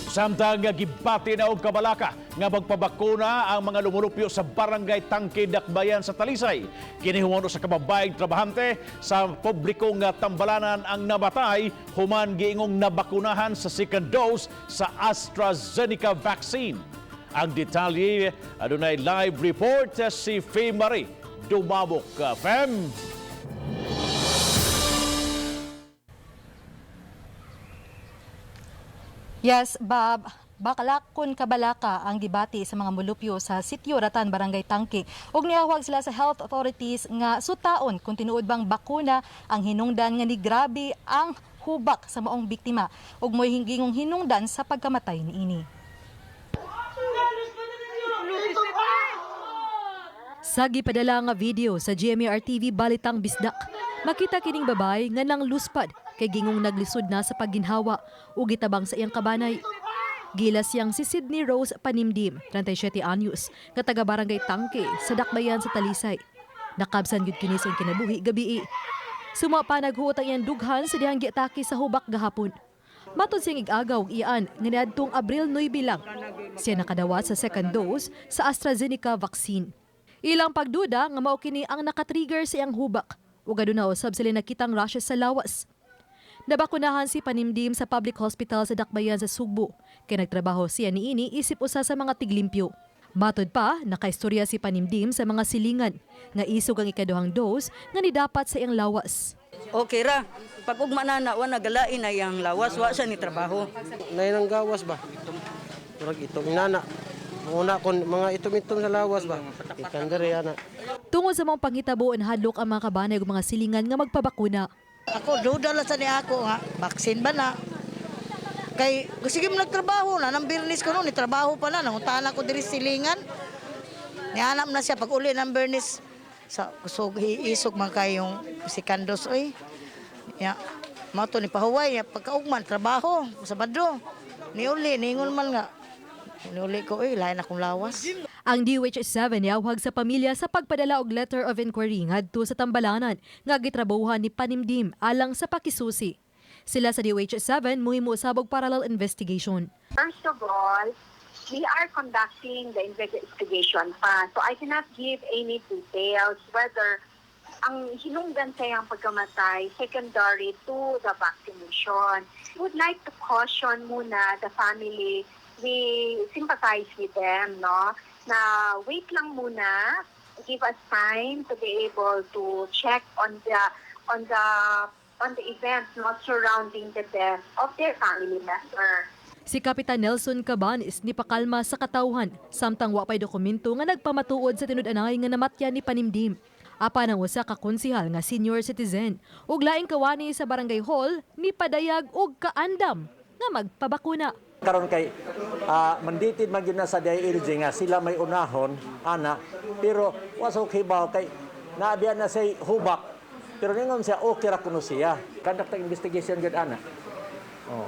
Samtang gibati na og kabalaka nga magpabakuna ang mga lumulupyo sa barangay Tangke, Dakbayan sa Talisay. Kinihumo sa kababayeng trabahante sa publikong tambalanan ang nabatay human giingong nabakunahan sa second dose sa AstraZeneca vaccine. Ang detalye adunay live report si Faye Marie Dumabok. Fem. Yes, Bob. Bakalakon kabalaka ang debate sa mga mulupyo sa Sitio Ratan, Barangay Tangke. Ug niawag sila sa health authorities nga sutaon kung tinuod bang bakuna ang hinungdan nga ni grabe ang hubak sa maong biktima ug moy hingingong hinungdan sa pagkamatay niini. Sa gipadala nga video sa GMA TV Balitang Bisdak, makita kining babay nga nang luspad kay gingong naglisod na sa pagginhawa ug gitabang sa iyang kabanay. Gilas siyang si Sydney Rose Panimdim, 37 anyos, nga taga Barangay Tangke sa Dakbayan sa Talisay. Nakabsan gyud kini sa kinabuhi gabi. Suma pa naghuot ang iyang dughan sa dihang giatake sa hubak gahapon. Matod siyang igagaw og iyan nga niadtong Abril 9 lang. Siya nakadawat sa second dose sa AstraZeneca vaccine. Ilang pagduda nga mao kini ang nakatrigger sa iyang hubak ug aduna usab sila nakitang rashes sa lawas. Nabakunahan si Panimdim sa public hospital sa Dakbayan sa Sugbo. Kaya nagtrabaho siya niini isip usa sa mga tiglimpyo. Matod pa, nakaistorya si Panimdim sa mga silingan nga isog ang ikaduhang dose nga nidapat sa iyang lawas. Okay ra. Pag ugma na nagalain na yang lawas, wa siya ni trabaho. Nainang gawas ba? Murag itong inana. Muna kon mga itom-itom sa lawas ba? Ikan diri ana. Tungod sa mga panghitabo hadlok ang mga kabanay ug mga silingan nga magpabakuna. Ako, duda lang sa ni ako nga, vaccine ba na? Kay, sige mo nagtrabaho na, nang Bernis ko noon, trabaho pa na, nangutahan ako diri silingan. Nihanap na siya, pag uli ng Bernis, sa kusog, isog man kayong sikandos, oy. Ya, mga to ni pahuway, pagkaugman, trabaho, sa badro. Niuli, ningon man nga. Niuli ko, oy, lain akong lawas. Ang DOH7 yawhag sa pamilya sa pagpadala og letter of inquiry ngadto sa tambalanan nga gitrabahuhan ni Panimdim alang sa pakisusi. Sila sa DOH7 muhimo usab og parallel investigation. First of all, we are conducting the investigation pa. So I cannot give any details whether ang hinungdan sa iyang pagkamatay secondary to the vaccination. We would like to caution muna the family. We sympathize with them, no? Na wait lang muna, give us time to be able to check on the events not surrounding the death of their family member. Si Kapitan Nelson Cabanes ni pakalma sa katawhan samtang wa pay dokumento nga nagpamatuod sa tinud-anay nga namatyan ni Panimdim. Apan ang usa ka konsehal nga senior citizen ug laing kawani sa barangay hall ni padayag og kaandam nga magpabakuna. Karon kay mandated man gyud na sa DILG nga sila may unahon ana pero was okay ba kay naabian na say hubak pero ningon siya okay ra kuno siya conduct investigation gyud ana. Oh.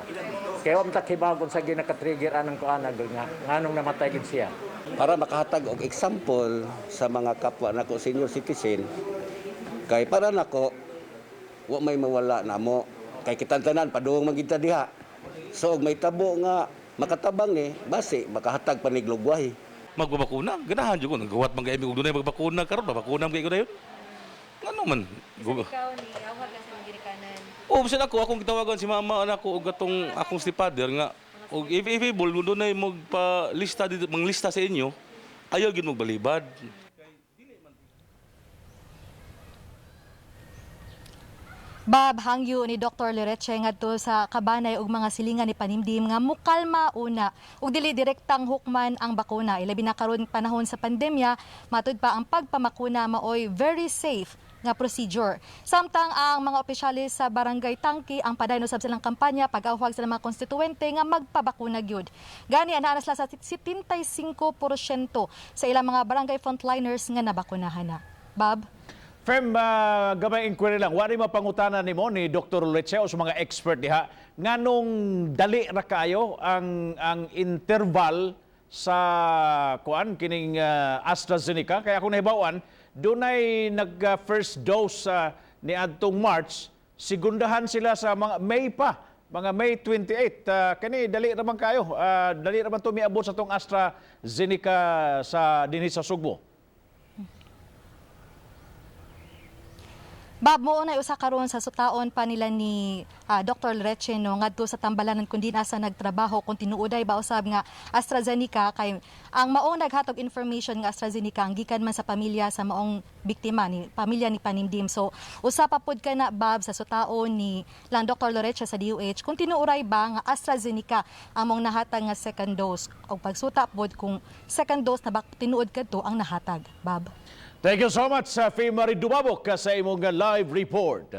Kaya wa man kibaw kung sa ginaka-trigger anang ko ana nga nganong namatay gyud siya. Para makahatag og example sa mga kapwa nako senior citizen kay para nako wa may mawala namo kay kitantanan padung magita diha. So may tabo nga makatabang ni base makahatag paniglugway. Magbabakuna, ganahan jud ko nagawat man gaimi og dunay magbakuna karon babakuna man gyud dayon. Ngano man? Ikaw ni awag ka sa girikanan. Oh, bisan ako akong gitawagan si mama nako og atong akong stepfather nga og if able dunay magpa-lista dito, manglista sa inyo, ayaw gyud mo balibad. Bob, hangyo ni Dr. Lereche ngadto sa kabanay ug mga silingan ni Panimdim nga mukalma una ug dili direktang hukman ang bakuna. Ilabi na karon panahon sa pandemya, matud pa ang pagpamakuna maoy very safe nga procedure. Samtang ang mga opisyalis sa Barangay Tangke ang padayno sab silang kampanya pag-awhag sa mga konstituente nga magpabakuna gyud. Gani ana sila sa 75% sa ilang mga barangay frontliners nga nabakunahan na. Bob? Fem, gamay inquiry lang. Wari mapangutanan ni mo ni Dr. Leche o sa mga expert diha. Nganong dali ra kayo ang interval sa kining AstraZeneca? Kaya kung nahibawan, dunay nag first dose ni adtong March, sigundahan sila sa mga May pa mga May 28. Kani dali raman kayo. Dali raman to miabot sa tong AstraZeneca sa dinhi sa Sugbo. Bob, mo na usa karon sa sutaon pa nila ni Dr. Leche no ngadto sa Tambalanan kun di asa nagtrabaho kung tinuoday ba usab nga AstraZeneca kay ang maong naghatog information nga AstraZeneca ang gikan man sa pamilya sa maong biktima ni pamilya ni Panimdim. So usa pa pud kana Bob sa sutaon ni lang Dr. Leche sa DOH kung tinuoray ba nga AstraZeneca among nahatag nga second dose o pagsuta pod kung second dose na ba tinuod kadto ang nahatag. Bob. Thank you so much, Faye Marie Dumabok, sa imong live report.